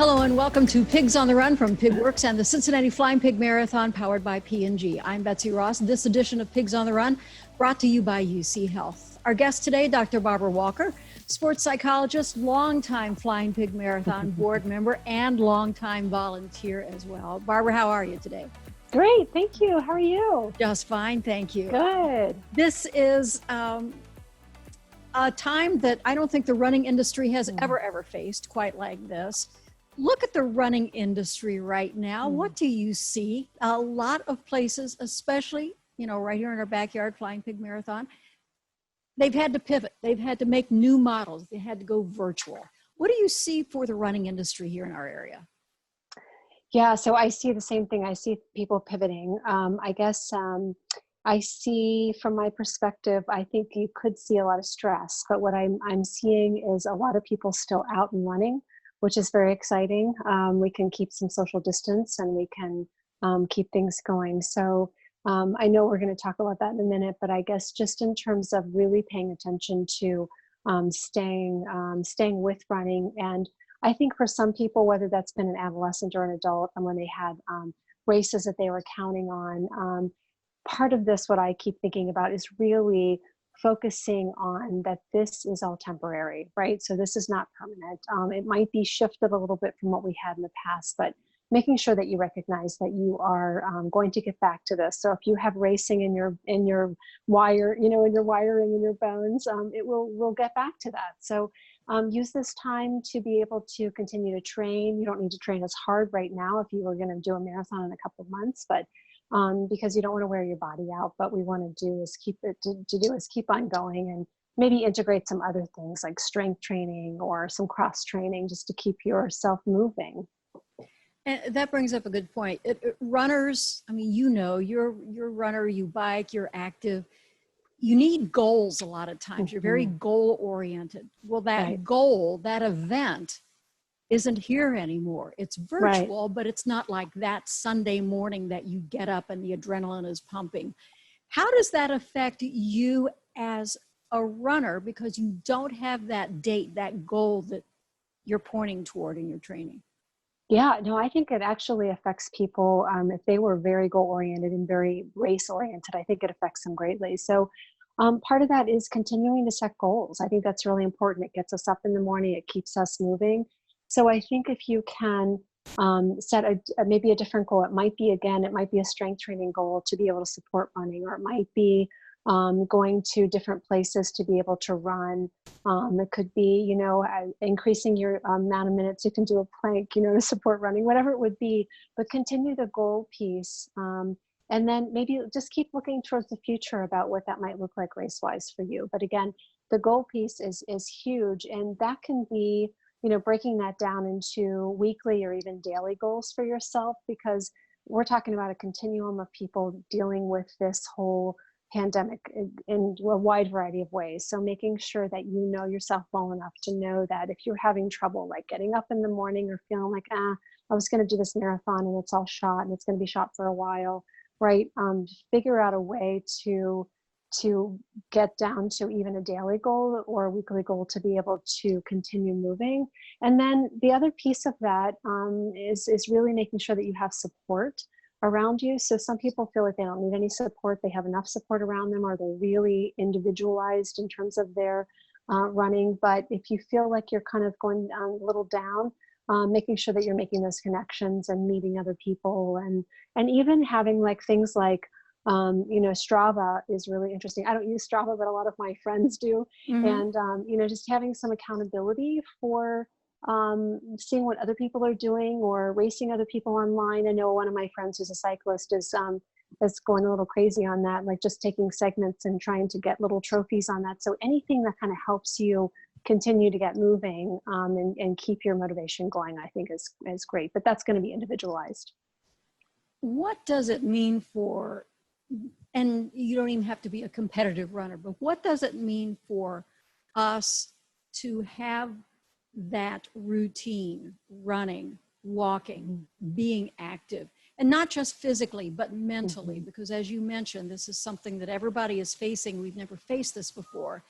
Hello and welcome to Pigs on the Run from PigWorks and the Cincinnati Flying Pig Marathon powered by P&G. I'm Betsy Ross. This edition of Pigs on the Run brought to you by UC Health. Our guest today, Dr. Barbara Walker, sports psychologist, longtime Flying Pig Marathon board member, and longtime volunteer as well. Barbara, how are you today? Great, thank you. How are you? Just fine, thank you. Good. This is a time that I don't think the running industry has ever faced quite like this. Look at the running industry right now. What do you see? A lot of places, especially, right here in our backyard, Flying Pig Marathon, they've had to pivot. They've had to make new models. They had to go virtual. What do you see for the running industry here in our area? Yeah, so I see the same thing. I see people pivoting. I see from my perspective, I think you could see a lot of stress, but what I'm seeing is a lot of people still out and running, which is very exciting. We can keep some social distance and we can keep things going. So I know we're going to talk about that in a minute, but I guess just in terms of really paying attention to staying with running. And I think for some people, whether that's been an adolescent or an adult, and when they had races that they were counting on, part of this, what I keep thinking about is really focusing on that this is all temporary, right? So this is not permanent. It might be shifted a little bit from what we had in the past, but making sure that you recognize that you are going to get back to this. So if you have racing in your wire, in your wiring, in your bones, we'll get back to that. So use this time to be able to continue to train. You don't need to train as hard right now if you were going to do a marathon in a couple of months, but because you don't want to wear your body out. But we want to do is keep on going and maybe integrate some other things like strength training or some cross training just to keep yourself moving. And that brings up a good point. Runners, I mean, you're a runner, you bike, you're active. You need goals a lot of times. You're very goal oriented. Well, that goal, that event isn't here anymore. It's virtual, but it's not like that Sunday morning that you get up and the adrenaline is pumping. How does that affect you as a runner because you don't have that date, that goal that you're pointing toward in your training? Yeah, no, I think it actually affects people if they were very goal-oriented and very race-oriented. I think it affects them greatly. So part of that is continuing to set goals. I think that's really important. It gets us up in the morning. It keeps us moving. So I think if you can set maybe a different goal, it might be a strength training goal to be able to support running, or it might be going to different places to be able to run. It could be, increasing your amount of minutes you can do a plank, to support running, whatever it would be, but continue the goal piece. And then maybe just keep looking towards the future about what that might look like race-wise for you. But again, the goal piece is huge, and that can be, breaking that down into weekly or even daily goals for yourself, because we're talking about a continuum of people dealing with this whole pandemic in a wide variety of ways. So making sure that you know yourself well enough to know that if you're having trouble, like getting up in the morning or feeling like, I was going to do this marathon and it's all shot and it's going to be shot for a while, right? Figure out a way to get down to even a daily goal or a weekly goal to be able to continue moving. And then the other piece of that is really making sure that you have support around you. So some people feel like they don't need any support. They have enough support around them, or they're really individualized in terms of their running. But if you feel like you're kind of going a little down, making sure that you're making those connections and meeting other people, and even having like things like Strava is really interesting. I don't use Strava, but a lot of my friends do. And, just having some accountability for seeing what other people are doing or racing other people online. I know one of my friends who's a cyclist is going a little crazy on that, like just taking segments and trying to get little trophies on that. So anything that kind of helps you continue to get moving and keep your motivation going, I think is great, but that's going to be individualized. What does it mean for, and you don't even have to be a competitive runner, but what does it mean for us to have that routine, running, walking, being active, and not just physically, but mentally, because as you mentioned, this is something that everybody is facing. We've never faced this before,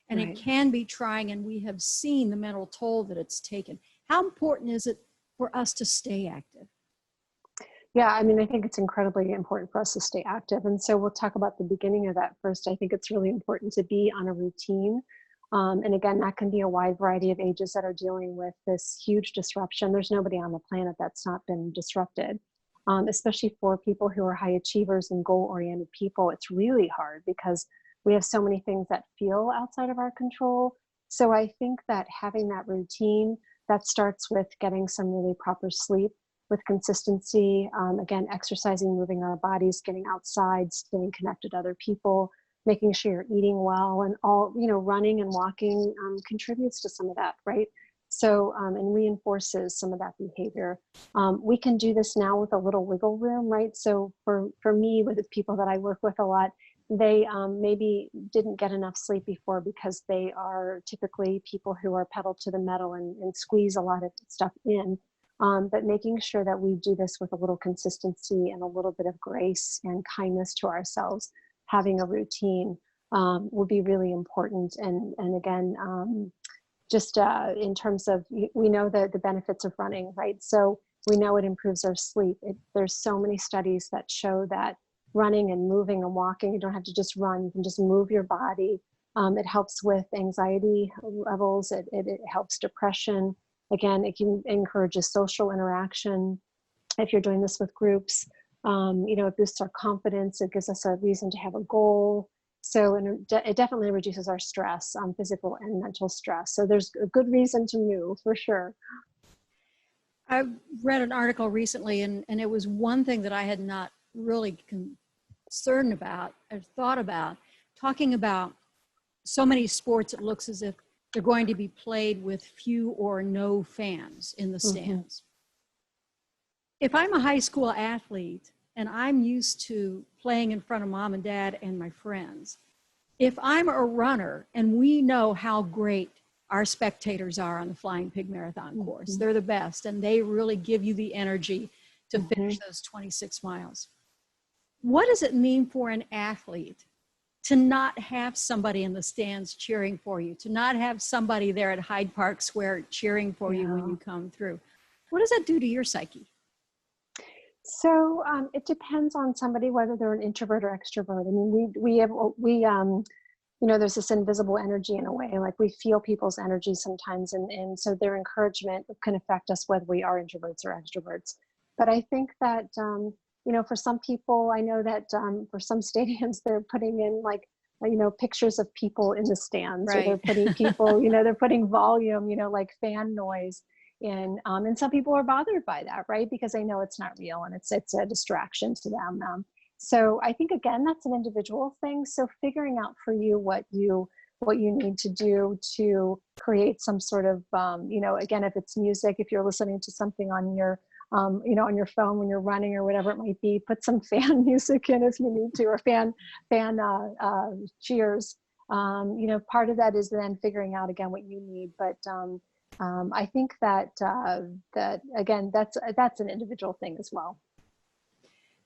and it can be trying, and we have seen the mental toll that it's taken. How important is it for us to stay active? Yeah, I mean, I think it's incredibly important for us to stay active. And so we'll talk about the beginning of that first. I think it's really important to be on a routine. And again, that can be a wide variety of ages that are dealing with this huge disruption. There's nobody on the planet that's not been disrupted, especially for people who are high achievers and goal-oriented people. It's really hard because we have so many things that feel outside of our control. So I think that having that routine, that starts with getting some really proper sleep with consistency, again, exercising, moving our bodies, getting outside, staying connected to other people, making sure you're eating well, and all, running and walking contributes to some of that, right? So, and reinforces some of that behavior. We can do this now with a little wiggle room, right? So for me, with the people that I work with a lot, they maybe didn't get enough sleep before because they are typically people who are pedal to the metal and squeeze a lot of stuff in. But making sure that we do this with a little consistency and a little bit of grace and kindness to ourselves, having a routine will be really important. And again, just in terms of, we know the benefits of running, right? So we know it improves our sleep. There's so many studies that show that running and moving and walking, you don't have to just run, you can just move your body. It helps with anxiety levels, it helps depression. Again, it can encourages social interaction. If you're doing this with groups, it boosts our confidence. It gives us a reason to have a goal. So it definitely reduces our stress, physical and mental stress. So there's a good reason to move for sure. I read an article recently, and it was one thing that I had not really concerned about or thought about, talking about so many sports, it looks as if they're going to be played with few or no fans in the stands. If I'm a high school athlete and I'm used to playing in front of mom and dad and my friends, if I'm a runner and we know how great our spectators are on the Flying Pig Marathon course, they're the best, and they really give you the energy to finish those 26 miles. What does it mean for an athlete to not have somebody in the stands cheering for you, to not have somebody there at Hyde Park Square cheering for you when you come through? What does that do to your psyche? So it depends on somebody, whether they're an introvert or extrovert. I mean, there's this invisible energy in a way, like we feel people's energy sometimes. And so their encouragement can affect us whether we are introverts or extroverts. But I think that, for some people, I know that for some stadiums, they're putting in pictures of people in the stands, right. Or they're putting people, they're putting volume, like fan noise in. And some people are bothered by that, right? Because they know it's not real and it's a distraction to them. So I think, again, that's an individual thing. So figuring out for you what you need to do to create some sort of, again, if it's music, if you're listening to something on your on your phone when you're running or whatever it might be, put some fan music in if you need to, or fan cheers. Part of that is then figuring out again what you need. But I think that again, that's an individual thing as well.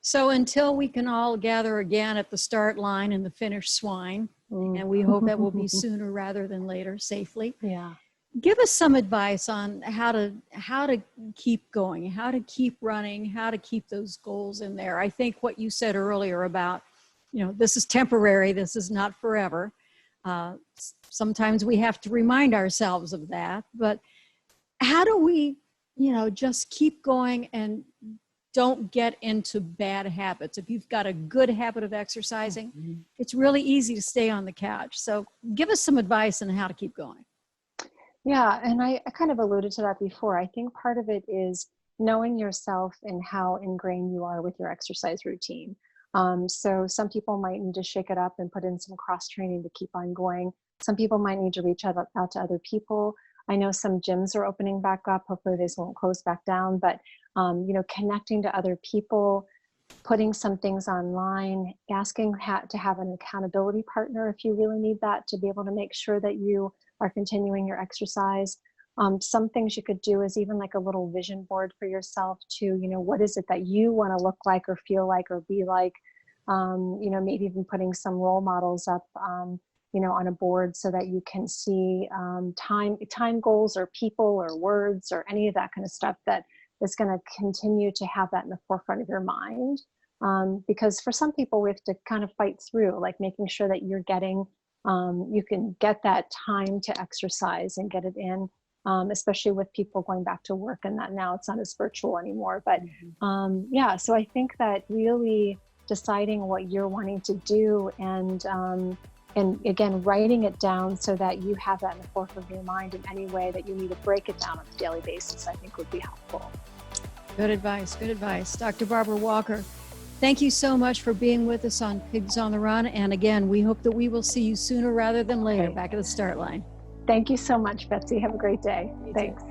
So until we can all gather again at the start line and the finish swine, and we hope that will be sooner rather than later, safely. Yeah. Give us some advice on how to keep going, how to keep running, how to keep those goals in there. I think what you said earlier about, this is temporary, this is not forever. Sometimes we have to remind ourselves of that, but how do we, just keep going and don't get into bad habits? If you've got a good habit of exercising, it's really easy to stay on the couch. So give us some advice on how to keep going. Yeah, and I kind of alluded to that before. I think part of it is knowing yourself and how ingrained you are with your exercise routine. So some people might need to shake it up and put in some cross training to keep on going. Some people might need to reach out to other people. I know some gyms are opening back up. Hopefully these won't close back down, but connecting to other people, putting some things online, asking to have an accountability partner if you really need that, to be able to make sure that you are continuing your exercise. Some things you could do is even like a little vision board for yourself to, what is it that you want to look like or feel like or be like, maybe even putting some role models up, on a board so that you can see time goals or people or words or any of that kind of stuff that is going to continue to have that in the forefront of your mind. Because for some people, we have to kind of fight through, like making sure that you're getting, you can get that time to exercise and get it in, especially with people going back to work and that now it's not as virtual anymore. But yeah, so I think that really deciding what you're wanting to do and again, writing it down so that you have that in the forefront of your mind in any way that you need to break it down on a daily basis, I think would be helpful. Good advice. Good advice. Dr. Barbara Walker, thank you so much for being with us on Pigs on the Run. And again, we hope that we will see you sooner rather than later back at the start line. Thank you so much, Betsy. Have a great day. Thanks.